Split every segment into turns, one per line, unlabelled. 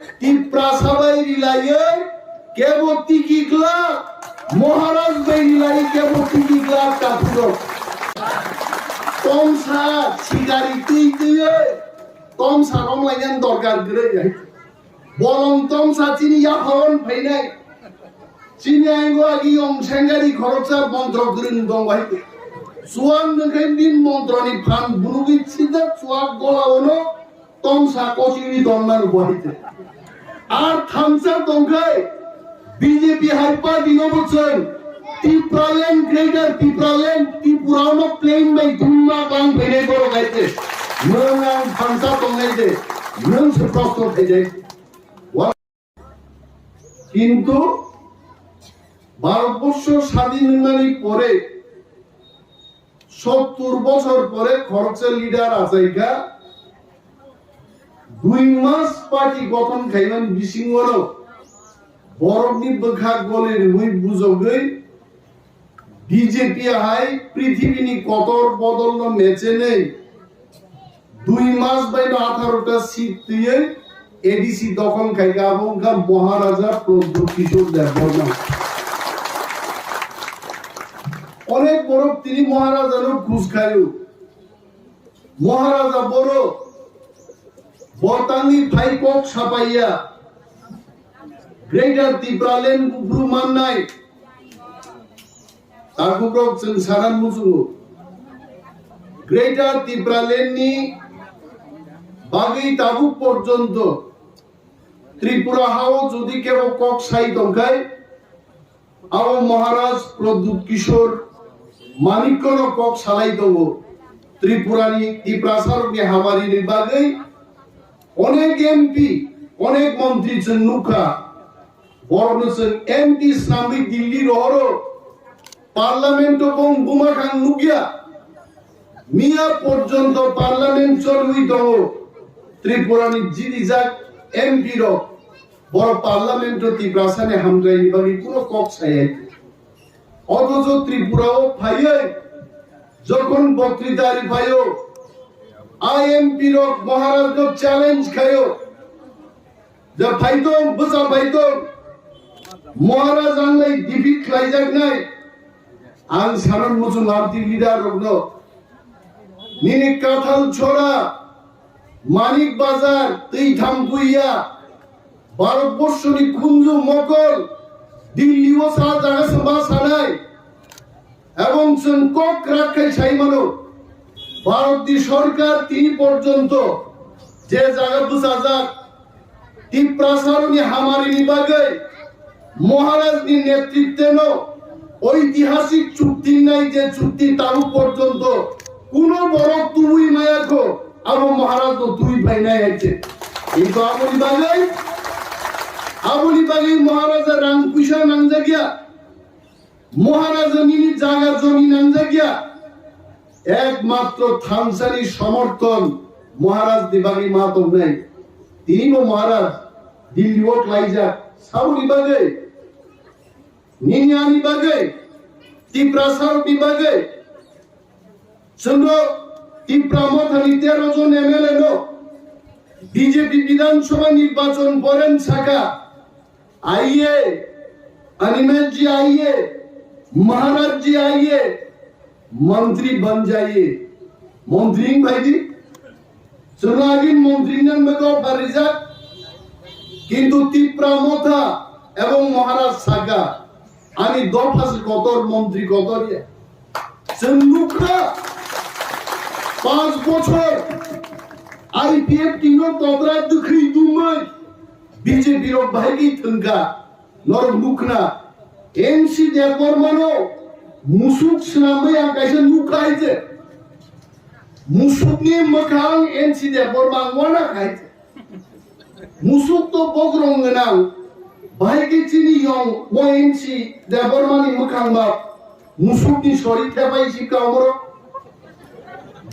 টিপ্রা সবাই রিলাইয়ে kebo tikigwlak মহারাজ বাই রিলাই kebo tikigwlak কাপুরো তমসা সিগারি তুই দিয়ে তমসা রমলাইয়ান দরকার করে যায় বলং তমসা চিনি ইয়া হন ফাইনাই চিনি আইগো আগি অং সেঙ্গারি খরচা মন্ত্র করিন দং বাইতে সুয়ান নখাইন দিন মন্ত্রনি ফান বুনুগি সিদা সুয়াক গলাওনো তমসা কচিনি দন্নার বহিতে আর থামসা দংখাই বিজেপি হাইপা দিন বছর ত্রিপুরাল্যান্ড গ্রেটার ত্রিপুরাল্যান্ড ত্রিপুরানো প্লেন বাই দুমা বাং ভেনে বড় গাইতে নং থামসা দংনাইতে নং সে প্রশ্ন হয়ে যায় কিন্তু ভারতবর্ষ স্বাধীনের পরে 70 বছর পরে খরচের লিডার আসাইকা 2 মাস পার্টি গঠন খাইমান বিসিংগর বরফনি বখাক বলে মুই বুঝগৈ বিজেপি হাই পৃথিবীনি কতর বদল মেচে নেই 2 মাস বাইন 18টা সিট দিয়ে এডিসি দখল খাইকা এবং মহারাজা প্রদ্যুৎ কিশোর দেববর্মা অনেক বড় তিনি মহারাজারও ঘুষ খায়ু মহারাজা বড় বতাঙ্গি ফাইকক সাপাইয়া গ্রেটার ত্রিপুরাল্যান্ড গুরু মান্নাই তারপর সারান মুসুঙ্গু গ্রেটার ত্রিপুরাল্যান্ড নি বাগেই তাবুক পর্যন্ত ত্রিপুরা হাও যদি কেউ কক সাই দংখায় আও মহারাজ প্রদ্যুৎ কিশোর মানিকন কক সালাই দব ত্রিপুরানি ত্রিপ্রাসারকে হামারি নির্বাগে অনেক এমপি অনেক মন্ত্রী নুকা বরনসন এমপি ইসলামিক দিল্লি রহর পার্লামেন্ট এবং বুমাখান নুকিয়া মিয়া পর্যন্ত পার্লামেন্ট চলুই দব ত্রিপুরানি জিদিজাক এমপি র বড় পার্লামেন্ট ত্রিপ্রাসানে হামরাই নিবাগি কোনো কক ছায় অথচ ত্রিপুরাও ফাইয়ে যখন বক্তৃতারি ফাইও আইএমপি র মহারাজ চ্যালেঞ্জ খায়ো যে ফাইতো বসা ফাইতো মহারাজ আনলাই ডিফিট লাইজাক নাই আন সারন মুসুল আর্থিক লিডার রগ্ন নিনি কাঁঠাল ছড়া মানিক বাজার তুই থামকুইয়া ভারতবর্ষনি কুঞ্জু মকল দিল্লি ও সা জায়গা সভা সানাই এবং কক রাখাই সাইমানো ভারতী সরকার তিনি পর্যন্ত যে জায়গা বুঝা যাক ত্রিপ্রাসারণী হামারি নিবাগে মহারাজ নি নেতৃত্বে ঐতিহাসিক চুক্তি নাই যে চুক্তি তারু পর্যন্ত কোন বড় তুই মায়াখো আর মহারাজ তো তুই ভাই নাই আছে কিন্তু আবুলি বাগে মহারাজা রাং পুষা নাংজা গিয়া মহারাজা নিনি জায়গা জমি নাংজা গিয়া একমাত্র থামসানি সমর্থন মহারাজ দিবাগি মাতম নাই তিনি মহারাজ দিল্লি ওট লাইজা সাউলি বাগে নিনিয়ানি বাগে ত্রিপ্রাসার বিভাগে সুন্দর ত্রিপ্রামথানি 13 জন এমএলএ নো বিজেপি বিধানসভা নির্বাচন করেন সাকা आइए अनिमेश जी आइए महाराज जी आइए मंत्री बन जाइए मंत्री भाई जी सुनागिन मंत्री नन बेको बारिजा किंतु ত্রিপ্রামথা এবং মহারাজ সাকা আমি দফাস কতর মন্ত্রী কতরিয়া চন্দুকা 5 বছর আইপিএফ টিনো তদরা দুখি দুমাই বিজেপি র ভাইগি থঙ্কা নর মুখনা এমসি দেববর্মানো মুসুক স্নামে আকাশে নুকাইছে মুসুকনি মখাং এমসি দেববর্মা ওয়ানা খাইছে মুসুক তো বগরঙ্গনাং ভাইগি চিনি ইয়ং ও এমসি দেববর্মানি মখাং বা মুসুকনি সরি থেপাইছি কামর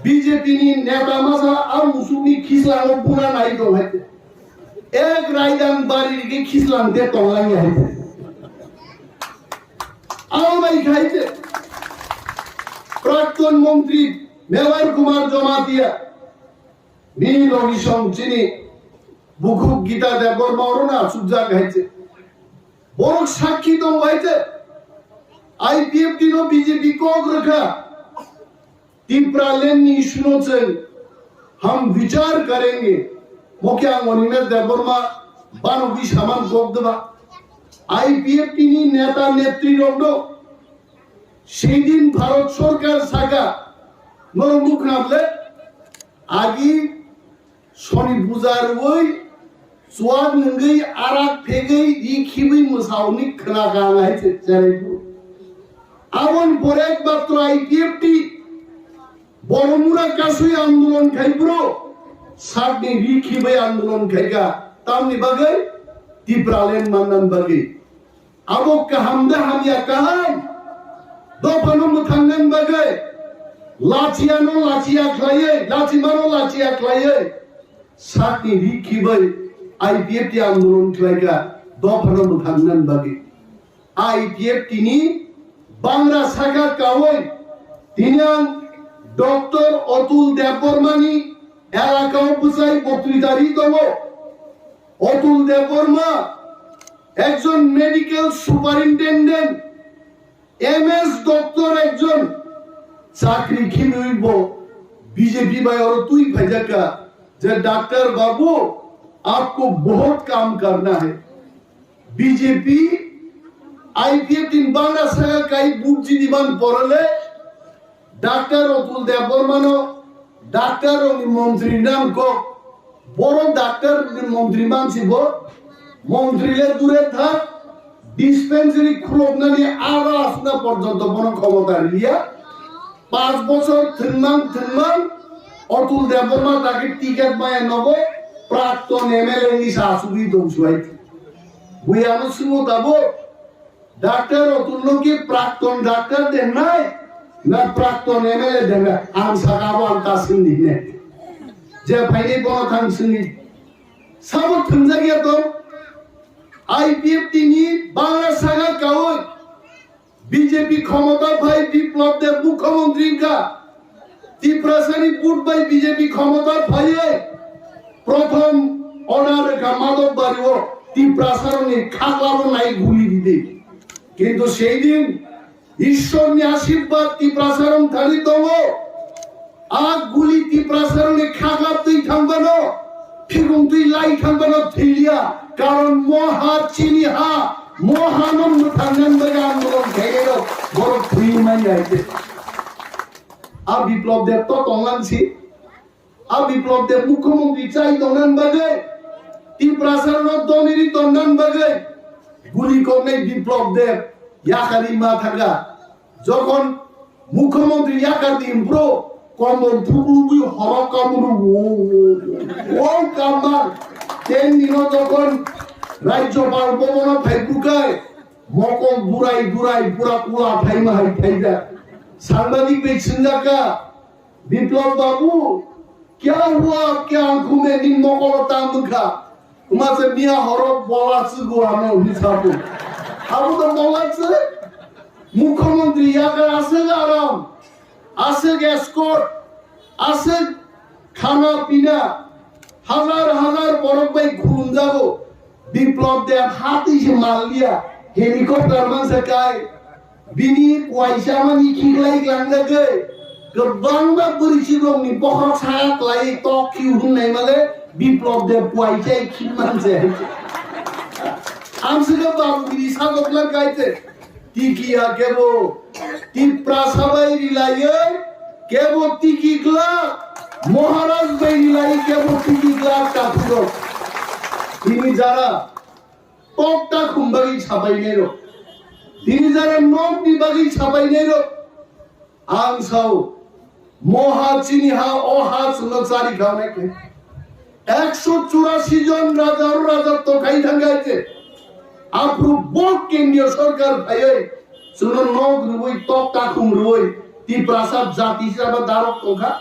বিজেপি নি নেতা মাসা আর মুসুকনি খিসলানো পুরা নাই তো ভাইতে एक रायदान बारी के खिसलान दे तोलाई है आओ भाई खाइते प्राक्तन मंत्री मेवार कुमार जमा दिया नील अभिषम चिनी বুকুক গীতা দেববর্মা না সুজা গাইছে বড় সাক্ষী দম হয়েছে आईपीएफ दिनों बीजेपी को रखा तिप्रालेन सुनोचन हम विचार करेंगे मुख्य अनिमेश देबबर्मा बानुबी सामान गोगदबा आईपीएफ तिनी नेता नेत्री रंडो সেই দিন ভারত সরকার সাকা নরমুখ নামলে আগি শনি পূজার ওই সোয়াদ নঙ্গই আরাক ফেগই ইখিবি মুসাউনি খনা গাঙাইছে চাইবো আমন পরে একমাত্র আইপিএফটি বড়মুরা কাশুই আন্দোলন খাইব্রো সাতনি রিখিবে আন্দোলন খাইগা তামনি বাগে তিপ্রালেন মান্নান বাগে আবক কাহামদা হামিয়া কাহাম দফানো মুথাঙ্গান বাগে লাচিয়ানো লাচিয়া খাইয়ে লাচিমানো লাচিয়া খাইয়ে সাতনি রিখিবে আইপিএফটি আন্দোলন খাইগা দফানো মুথাঙ্গান বাগে আইপিএফটি নি বাংলা শাখা কাওই তিনাং ডক্টর অতুল দেববর্মানি এলাকাও বুঝাই বক্তৃতারি দেব অতুল দেববর্মা একজন মেডিকেল সুপারিনটেন্ডেন্ট এমএস ডক্টর একজন চাকরি খিনইব बीजेपी भाई और तू ही भेजा का जब डॉक्टर बाबू आपको बहुत काम करना है बीजेपी आईपीएफ दिन बांग्ला सागा काई बुझी दिमान पड़ले डॉक्टर अतुल देबबर्मानो डॉक्टर और मंत्री नाम को बड़ो डॉक्टर मंत्री मानसिबो मंत्री ले दूरे था डिस्पेंसरी खुलना नहीं आरा असना पर्यंत बनो क्षमता लिया 5 বছর থিনমান অতুল দেববর্মা তাকে টিকেট মায়া নব প্রাক্তন এমএলএ নি শাশুড়ি দমসুয়াই বুয়ানো সুমো দাবো डॉक्टर अतुल की प्राक्तन डॉक्टर देना ना प्राक्तन एमएलए देना आम सकाबो आम तासिंदी ने जे फाइने बनो थांसिंदी सब थंजा गया तो आईपीएफ टीनी बांग्ला सागा काओ बीजेपी क्षमता भाई विप्लव देव मुख्यमंत्री का तिप्रासानी पुट भाई बीजेपी क्षमता भाई प्रथम অনার का माधव बारिओ तिप्रासारनी खाकलाबो नाई गुली दिदे কিন্তু সেই দিন ঈশ্বরনি আশীর্বাদ তিপ্রাসারম থালি দব আগ গুলি তিপ্রাসারনে খাগাপ তুই থামবানো ফিরুম তুই লাই থামবানো থিলিয়া কারণ মহা চিনিহা মহানন্দ থাঙ্গান বাগে আন্দোলন খেগেল বড় ফ্রি মান যাইতে আ বিপ্লব দেব তো তংলানছি আ বিপ্লব দেব মুখ্যমন্ত্রী চাই তংলান বাগে তিপ্রাসারন দনিরি তংলান বাগে গুলি করলে বিপ্লব দেব ইয়াকারি মা থাকা যখন মুখ্যমন্ত্রী ইয়াকার দিন ব্রো কমল ফুগুবি হরকামরু ও কামার তেন দিন যখন রাজ্যপাল ভবন ফেসবুকায় মকল দুরাই দুরাই পুরা পুরা ফাইমা হাই ফাইদা সাংবাদিক বে সিন্দাকা বিপ্লব বাবু क्या हुआ क्या आंखों में दिन मकलता मुखा তোমাকে মিয়া হরফ বলাছে গো আমি হিসাব আবু তো বলাছে মুখ্যমন্ত্রী ইয়াকার আছে আরাম আছে গ্যাসকোট আছে খানা পিনা হাজার হাজার বরফ ভাই ঘুম যাব বিপ্লব দেব হাতি সে মাল দিয়া হেলিকপ্টার মানছে কায় বিনি পয়সা মানি খিলাই লাঙ্গাকে গবাংবা বরিছি রংনি বহর ছায়াক লাই টক কিউ হুনাই মালে বিপ্লব দেব পয়সাই খিমানছে আমসিকে বাবু বিনি সাগবলা গাইতে টিকিয়া কেবো তিপ্রাসাবাই রিলায়ে কেবো tikigwlak মহারাজ বাই রিলাই কেবো tikigwlak কাপুরো তিনি যারা টকটা খুমবাগি ছাপাই নেরো তিনি যারা নক নিবাগি ছাপাই নেরো আংসাও মহা চিনিহা অহাস লসারি খাওনে 184 জন রাজার রাজত্ব খাই থাঙ্গাইছে আপরু বক কেন্দ্রীয় সরকার ভাইয়ে শুনো নগ রুই টকটা খুম রুই তি প্রাসাদ জাতি হিসাবে দারক তোখা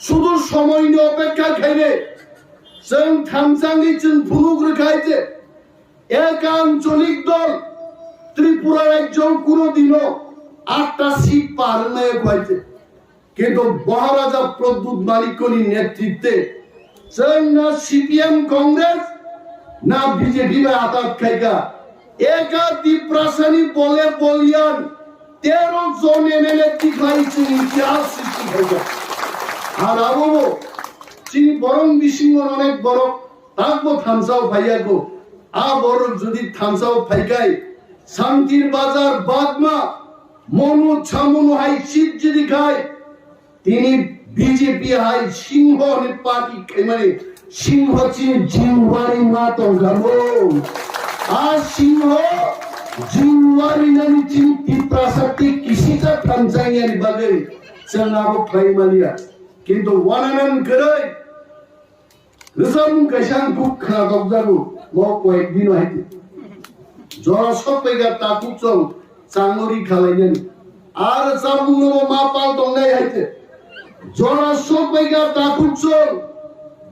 শুধু সময় নিয়ে অপেক্ষা খাইলে जों थामसांनि जों भुनुग रखाइছে এক আঞ্চলিক দল ত্রিপুরা রাজ্য কোনদিনও 8টা সিট পার নয় হয়েছে কিন্তু মহারাজা প্রদ্যুৎ মালিকনি নেতৃত্বে না সিপিএম কংগ্রেস না বিজেপি বা আতাত খাইকা একা ত্রিপ্রাসানি বলে বলিয়ান 13 জন এমএলএ টিকাই চিনি ইতিহাস সৃষ্টি খাইকা আর আবো চিনি বরং বিসিংহ অনেক বড় তাকবো থামসাও ভাইয়া গো বড় যদি থামসাও ফাইকাই শান্তির বাজার বাগমা মনু ছামুনু হাই শীত যদি খায় তিনি বিজেপি হাই সিংহ পার্টি মানে সিংহ চিন জিনওয়ারি মা তো গাবো আর সিংহ জিনওয়ারি নানি চিন ত্রিপ্রাসাতি কৃষিটা থামসাইয়ানি বাগে চেনাবো ফাইমালিয়া কিন্তু ওয়ানানান করে রিসাম কাইসান খুব খারাপ দবজাগু কয়েকদিন হইতে জরা সবাইগা তাকু চল চাঙ্গরি খালাইলেন আর চামুঙ্গ মা পাল দঙ্গাই হইতে জরা সবাইগা তাকু চল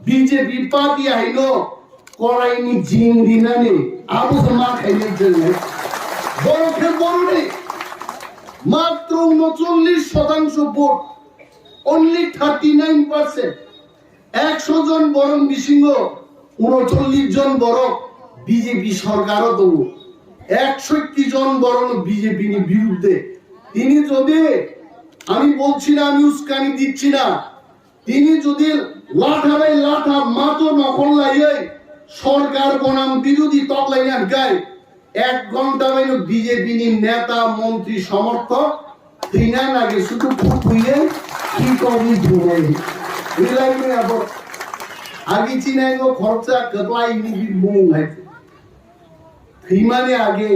বিজেপি পার্টি আইলো করাইনি জিন দিনানে আবু মা খাইলেন জন্য বড়কে বড় মাত্র 39% ভোট only 39%। 100 জন বরং বিসিংহ 39 জন বড় বিজেপি সরকারও দেবো 61 জন বরং বিজেপি বিরুদ্ধে তিনি যদি আমি বলছি না আমি উস্কানি দিচ্ছি না তিনি যদি লাঠাবাই লাঠা মাতো নকল লাইয়ে সরকার বনাম বিরোধী তকলাইনার গায় 1 ঘন্টা বাইন বিজেপি নেতা মন্ত্রী সমর্থক তিনা লাগে শুধু ফুটুইয়ে কি কবি ধরে রিলাইনে আবার আগে চিনাইগো খরচা কতলাই নিবি মুং হাইতে থিমানে আগে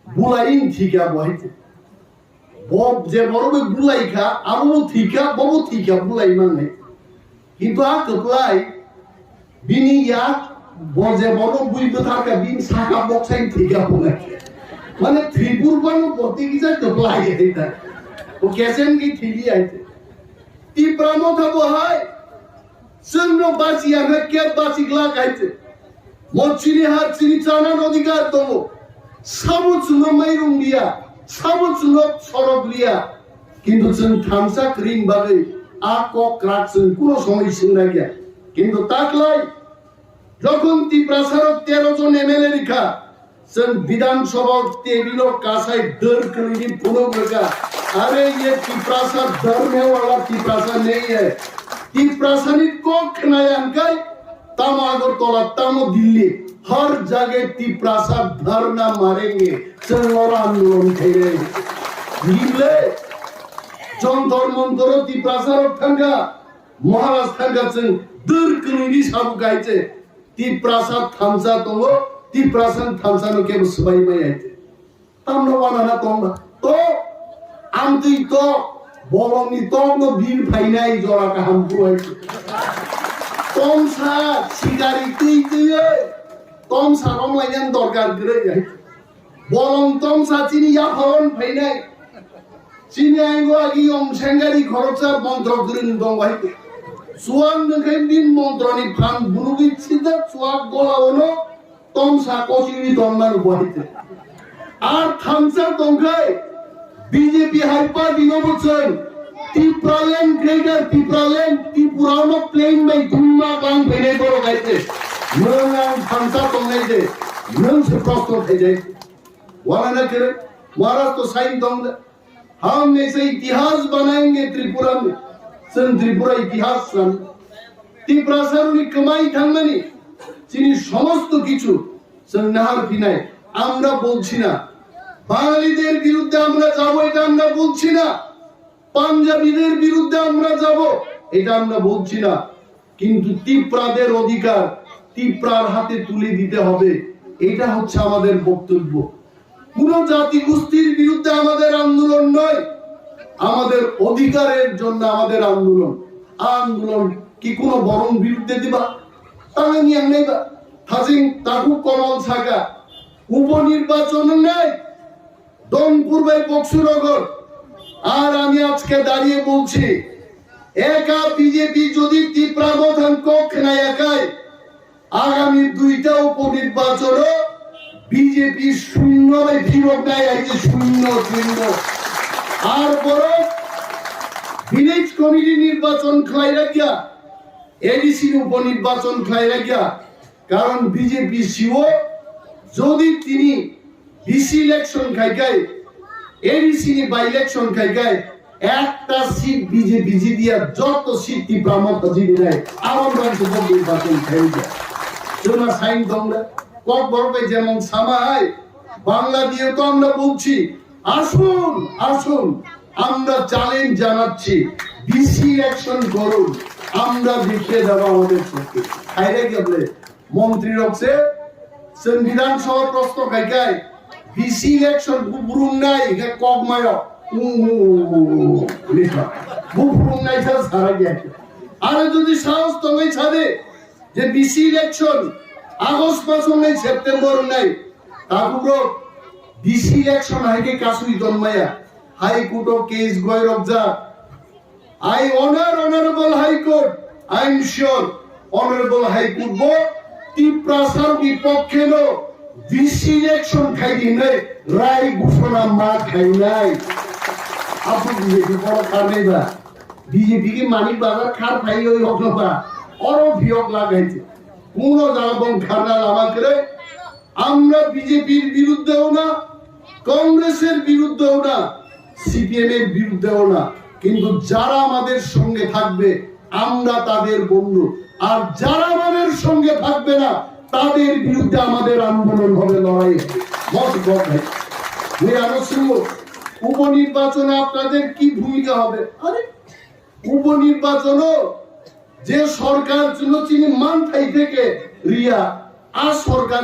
বুলাইন ঠিকা বহাইতে বব যে বড়বে বুলাইখা আরো ঠিকা বব ঠিকা বুলাই মানে কিন্তু আ কতলাই বিনি ইয়া বজে বড় বুইতে থাকা বিন সাকা বক্সাইন ঠিকা বুলাই মানে ত্রিপুর বানো পতি কিসা কতলাই এটা ও কেসেন কি ঠিলি আইতে ত্রিপ্রামথা বহাই সৈন্য বাঁচিয়া কে বাঁচিগলা গাইতে মচ্ছিনি হাত চিনি চানার অধিকার দেবো সাবুচুন মাইরুং দিয়া সাবুচুন সরব লিয়া কিন্তু চুন থামসা ক্রিম বাগে কক রাখছেন কোনো সময় সিংরা গিয়া কিন্তু তাকলাই যখন ত্রিপ্রাসার 13 জন এমএলএ লিখা চুন বিধানসভা টেবিল কাসাই দর করিনি পুরো গা अरे ये ত্রিপ্রাসার धर्म वाला ত্রিপ্রাসার नहीं है ত্রিপ্রাসানি कोख नयनकाय ताम अगरतला ताम दिल्ली हर जगह ত্রিপ্রাসার धरना मारेंगे चलो आंदोलन करेंगे दिल्ली जंतर मंतर ত্রিপ্রাসার ठंगा महाराज ठंगा चन दर करिनि साबु गाइছে ত্রিপ্রাসার थामसा दङ ত্রিপ্রাসার थामसा नो के सबाई मै आइते तामनो वाना तंबा तो आमति तो बलंनि तंनो बिल फाइनाय जरा काहाम पुआइছে तमसा सिगारि दैयै तमसा रमलायन दरकार गरे जाय बलं तमसा चिनि या भवन फाइनाय चिनि आइगो आगि ओम सेंगारि खरचा मन्त्र गरिन दं बाइते सुवान नखै दिन मन्त्रनि फान बुनुगि सिदा सुवाक गलावनो तमसा कसिनि दंमान बाइते আর থামসা দংখাই বিজেপি হাইপার দিনবছর ত্রিপ্রালেন গ্রেটার ত্রিপ্রালেন ত্রিপুরানো প্লেন বাই দুমা গাং ফেলে বড় গাইতে নরনাম থামসা দংগাইতে নন से प्रश्न उठे जाए वाला ना करे महाराज तो साइन दंग हम ऐसे इतिहास बनाएंगे त्रिपुरा में सन त्रिपुरा इतिहास सन ত্রিপ্রাসারুনি কমাই থাঙ্গানি চিনি সমস্ত কিছু सन নাহার পিনায় আমরা বলছি না বাঙালিদের বিরুদ্ধে আমরা যাব এটা আমরা বলছি না পাঞ্জাবিদের বিরুদ্ধে আমরা যাব এটা আমরা বলছি না কিন্তু ত্রিপুরাদের অধিকার ত্রিপুরার হাতে তুলে দিতে হবে এটা হচ্ছে আমাদের বক্তব্য কোন জাতি গোষ্ঠীর বিরুদ্ধে আমাদের আন্দোলন নয় আমাদের অধিকারের জন্য আমাদের আন্দোলন আন্দোলন কি কোন বরং বিরুদ্ধে দিবা তাহলে নিয়ে নেবা হাজিং তাকু কমল সাকা উপনির্বাচন নাই দমপুর বাই বক্সুনগর আর আমি আজকে দাঁড়িয়ে বলছি একা বিজেপি যদি ত্রিপ্রামথান কক্ষ না একাই আগামী 2টা উপনির্বাচন বিজেপি শূন্য বাই ফিরত নাই আইছে শূন্য শূন্য আর বড় ভিলেজ কমিটি নির্বাচন খাই রাখিয়া এডিসি উপনির্বাচন খাই রাখিয়া কারণ বিজেপি সিও যদি তিনি ডিসি ইলেকশন খাইকায় এডিসি বাই ইলেকশন খাইকায় একটা সিট বিজেপি জিতিয়া যত সিট প্রামত জিবি নেয় আমার বাড়িতে নির্বাচন খাই যায় তোমরা সাইন তোমরা কক বড়বে যেমন সামাই বাংলা দিয়ে তো আমরা বলছি আসুন আসুন আমরা চ্যালেঞ্জ জানাচ্ছি ডিসি ইলেকশন করুন আমরা দেখিয়ে দেব আমাদের শক্তি খাইরে গেলে মন্ত্রী রক্ষে সংবিধান সহ প্রশ্ন খাইকায় ডিসি ইলেকশন বুবরুম নাই কক মায় বুবরুম নাই সারা গেছে আরে যদি সাহস তুমি ছাড়ে যে ডিসি ইলেকশন আগস্ট মাস নাই সেপ্টেম্বর নাই তারপর ডিসি ইলেকশন হাইকে কাসুই জন্মায়া হাইকোর্ট কেস গৈরব যা I honor Honorable High Court. I am sure Honorable High Court bo tiprasar bipokhe no DC election khai dinai rai ghoshona ma khai nai apu BJP boro karne ba BJP ki manik bazar khar khai oi hoklo ba oro bhiyok lagaইছে কোন জালবন খানা লামা করে আমরা বিজেপির বিরুদ্ধেও না কংগ্রেসের বিরুদ্ধেও না সিপিএম এর বিরুদ্ধেও না কিন্তু যারা আমাদের সঙ্গে থাকবে আমরা তাদের বন্ধু আর যারা আমাদের সঙ্গে থাকবে না তাদের বিরুদ্ধে আমাদের আন্দোলন হবে লড়াই হবে উপনির্বাচনে আপনাদের কি ভূমিকা হবে আরে উপনির্বাচনও যে সরকার জন্য তিনি মানথাই থেকে রিয়া আর সরকার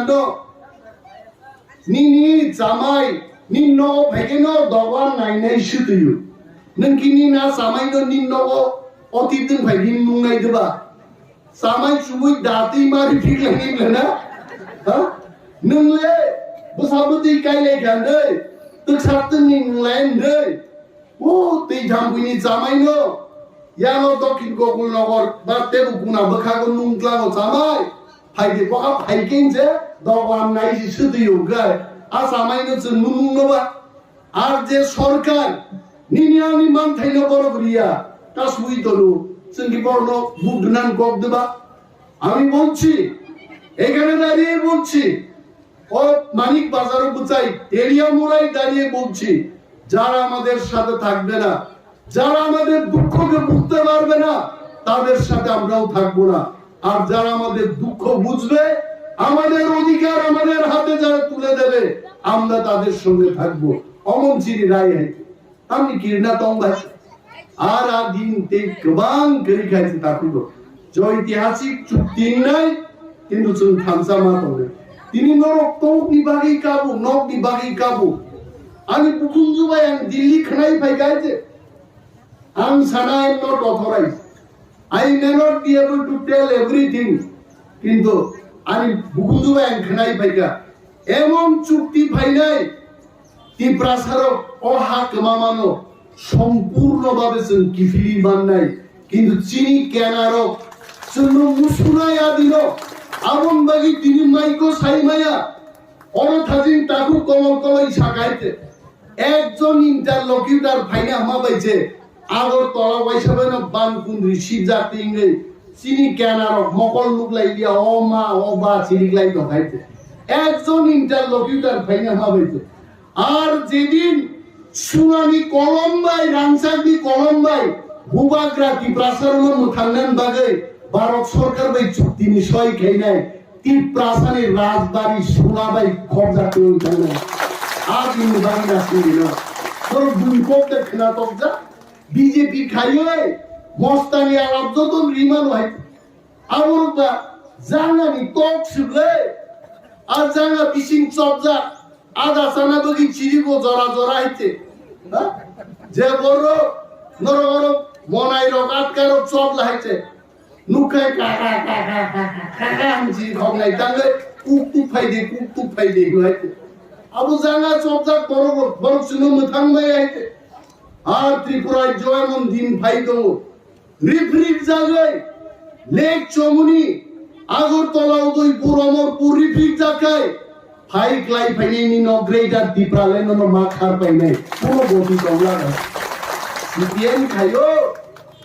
নিনি জামাই নিন্ন ভেগেন দবান নাই নাই সুতুয়ু नोंकिनि ना सामायनो निन्नगो अतिदिन फाइदिन मुंनाय दबा सामाय सुबुय दाति मारि फिक्लांगिब्लाना हा नोंले बसाबुति कायले गान्दै तोसारतनि नलायन्दै ओ दै जामबुनि जामायनो यानो दक्षिण गगुल नगर बा तेबुकुना बखागो नुंग्लागो जामाय फाइदे बखा फाइकेनजे दवान नायसि सुदियो गाय आ सामायनो जों नुनुंगोबा आर जे सरकार নিনিয়ানি মান থাইলো বড় করিয়া কাসবুই তলু সঙ্গী বর্ণ বুগনান কক দেবা আমি বলছি এখানে দাঁড়িয়ে বলছি ও মানিক বাজারে বুঝাই এরিয়া মোড়াই দাঁড়িয়ে বলছি যারা আমাদের সাথে থাকবে না যারা আমাদের দুঃখকে বুঝতে পারবে না তাদের সাথে আমরাও থাকবো না আর যারা আমাদের দুঃখ বুঝবে আমাদের অধিকার আমাদের হাতে যারা তুলে দেবে আমরা তাদের সঙ্গে থাকবো অমন চিরি রায় আমি কিরনা তংবাস আর দিন তে গোবাং করি খাইছে তাকুলো যে ঐতিহাসিক চুক্তি নাই কিন্তু চুন থামসা মা তলে তিনি নরক তো বিভাগী কাবু আমি পুকুঞ্জুবাই আং দিল্লি খানাই পাই গাইছে আং সানা am not authorise I may not be able to tell everything কিন্তু আমি পুকুঞ্জুবাই আং খানাই পাইগা এমন চুক্তি পাই নাই তিপ্রাসারক অহাক মামানো সম্পূর্ণভাবে কিফিলি মান নাই কিন্তু চিনি কেনারক চন্দ্র মুসুনাই আদিল আমন বাগি তিনি মাইকো সাইমায়া অনথাজিন তাকু কমল কলাই সাকাইতে একজন ইন্টারলকিউটার ফাইনে আমা বাইছে আগর তলা বাইসাবে না বানকুন্দ্রি শিবজাতি ইংরে চিনি কেনারক মকল লুকলাই দিয়া ও মা ও বা চিনিকলাই দখাইতে একজন ইন্টারলকিউটার ফাইনে আমা বাইছে আর যেদিন সুনামি কলম্বাই রাংসাগি কলম্বাই বুবাগ্রা কি প্রাসারণ মুথান্নান বাগে ভারত সরকার বাই চুক্তি নিশয় খাই নাই তি প্রাসানের রাজবাড়ি সোনাবাই কবজা করে থাকে আর দিন বাড়ি রাখি না তোর দুই কোপতে খেলা তবজা বিজেপি খাইয়ে মস্তানি আলাপ যত রিমান হয় আমরটা জানানি কক সুগলে আর জানা বিশিং চবজা আদা সানা বগি চিরিবো জরা জরা হইতে যে বড় নরগর মনাই রকাত কারো চব লাইতে নুকাই কাকা কাকা কাকা আমজি খংলাই দাঙ্গে কুকু ফাইদে হইতে আবু জানা চবজা বড় বড় সুনো মুথাং মাই হইতে আর ত্রিপুরায় জয়মন দিন ফাইদো রিফ্রিক জাগাই লেক চমুনি আগরতলা উদয়পুর অমরপুর রিফ্রিক জাগাই হাই ক্লাই ফাইনি নো গ্রেটার দিপ্রালে নো মা খার পাই নাই পুরো গতি কমলা সিপিএম খাইও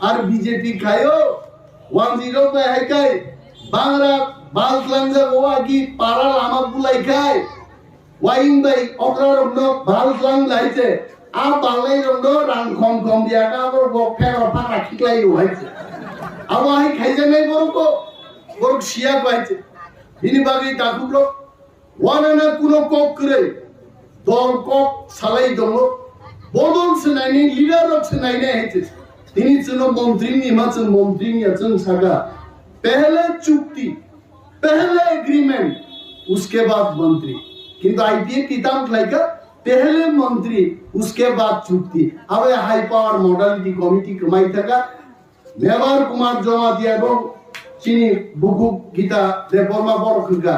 আর বিজেপি খাইও 10 पे है काय बांग्रा बालसलांजा ओवागी पारा लामा बुलाइखाय वाइं बाई अग्रा रंगनो बालसलां लाइचे आ बालनाय रंगनो रां खम खम दियाका बो बफे रफा राखिख्लाय हायचे आवाय खायजानाय बरको बरक सिया बायचे बिनि बागै दाखुब्लो वानाना कुनो कक करे दल कक सालाय दङ बदल सोनायनि लिडार सोनायनि हायचे दिनै जों मन्त्रीनि माचन मन्त्रीनि जों सागा पहले चुक्ति पहले एग्रीमेंट उसके बाद मंत्री किंतु आईपीए किताब लाइका पहले मंत्री उसके बाद चुक्ति अब हाई पावर मॉडलिटी कमिटी कमाई थका मेवार कुमार जमा दिया गो चीनी बुकु गीता देबर्मा बरखगा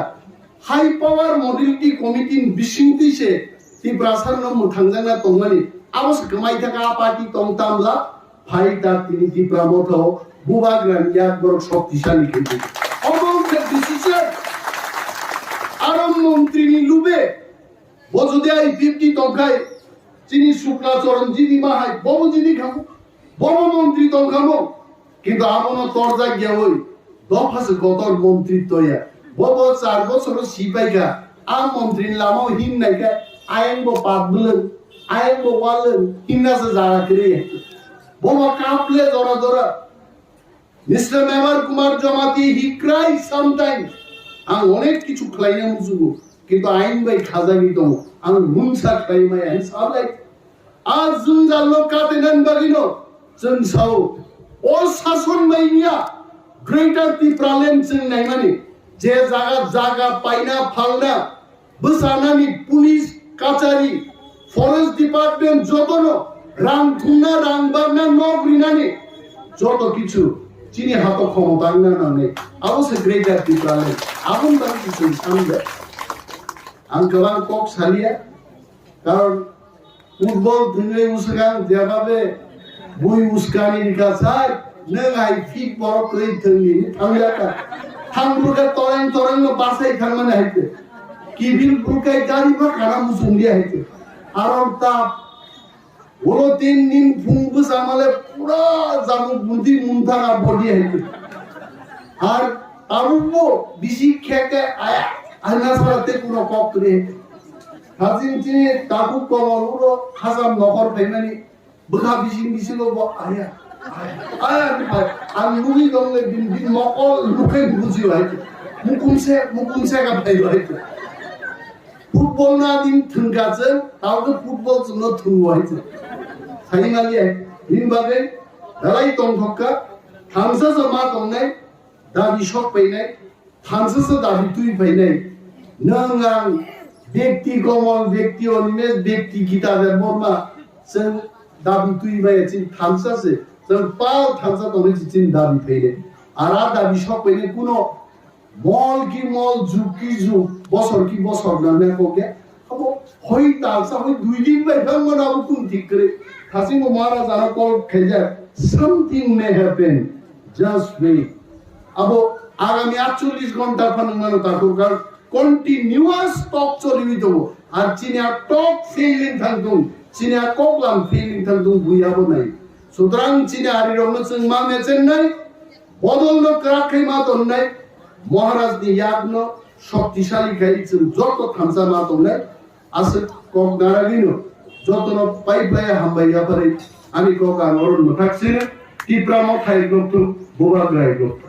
हाई पावर मॉडलिटी कमिटी बिसिंति से ती प्रासारनो मुथांजाना तंगमानि आवस कमाई थका पार्टी तंगतामला फाइटा तिनि ती प्रामोथो बुबाग्रा या बर शक्तिशाली खेलि अमौंट डिसिजन आराम मंत्रीनि लुबे बजदे आई 50 टंकाय चिनि शुक्ला चरण जिदि माहाय बबो जिदि खामो बबो मंत्री टंकामो किंतु आमनो तरजा गया होय दफास गतर मंत्रित्वया बबो 4 बছর सिपाइगा आ मंत्रीनि लामाव हिन नायका आयेनबो पादबुलन आयेनबो वालन हिननासो जाराखै बबो कापले जरा जरा Mr. Member Kumar Jamati, he cries sometimes. I'm অনেক কিছু খাইনা মুজুগো কিন্তু আইন বাই খাজানি তো আমি মুনসা খাইমাই আইন সালাই আজ জুন জালো কাতেনান বাগিনো जों साव all শাসন মাইনিয়া গ্রেটার তি প্রবলেম जों নাই মানে যে জায়গা পাইনা ফালনা বসানানি পুলিশ কাচারি ফরেস্ট ডিপার্টমেন্ট যতনো রাং খুনা রাং বাগনা নগরিনানি যত কিছু चीनी हाथों क्षमता नाने आवश्यक ग्रेटर पित्राले आबुन बाकी किछु सामने आं गोबां कक सालिया कारण फुटबल दिनै उसगां जेबाबे बुइ उसगानि रिकासाय नों आइ फिट बरक रै थंनि थांलाका थांबुरगा तरें बासाय थांमाने हायते किबिल बुरकाय गारि बा खाना मुसुंदिया हायते आरम ता ওলো 3 দিন ফুংবু সামালে পুরা জামু বুদ্ধি মুনথারা বডি হাইতে আর তারুবো বিশি খেকে আয়া আনা সারাতে কোন কক করে হাজিন চিনি তাকু কমল ওলো হাজাম নগর ফাইমানি বখা বিশি লোব আয়া আয়া আমি মুগি দংলে দিন দিন মকল লুকে বুঝি হাইতে মুকুমসে কা ফাইল হাইতে ফুটবল না দিন থুনগাছে তাওকে ফুটবল জন্য থুনু হাইতে साइनालिया इन बागे दालाय तंगखका थांसासो मा तंगनाय दाबि शक फैनाय थांसासो दाबि तुइ फैनाय नों आं व्यक्ति कमल व्यक्ति अनिमेष व्यक्ति गीता देबर्मा जों दाबि तुइ बाय चिन थांसासे जों पाल थांसा तंगै चिन दाबि फैनाय आरा दाबि शक फैनाय कुनो मल की मल जुग की जुग बसर की बसर नाने कोके अब हय तालसा हय 2 दिन बाय थांगनाबो कुन ठीक करे Hasim Umara Zara called Keja. Something may happen. Just wait. Abo agami 48 ঘন্টা ফানুমানো তাকুকার কন্টিনিউয়াস টক চলিবি তো আর চিনিয়া টক ফিলিং থাকদুম চিনিয়া কবলাম ফিলিং থাকদুম বুইয়াবো নাই সুতরাং চিনিয়া আরি রংনো जों मा मेचेन নাই বদলনো ক্রাখै मा দন নাই মহারাজ নি ইয়াগনো শক্তিশালী খাই जों যত থামসা मा দন নাই আছে কক দারাগিনো যতন পাইপাই হামবাইয়া পারে আমি কক আর অরণ থাকছিনা টিপ্রামো খাই গতো বুবাগ্রাই গতো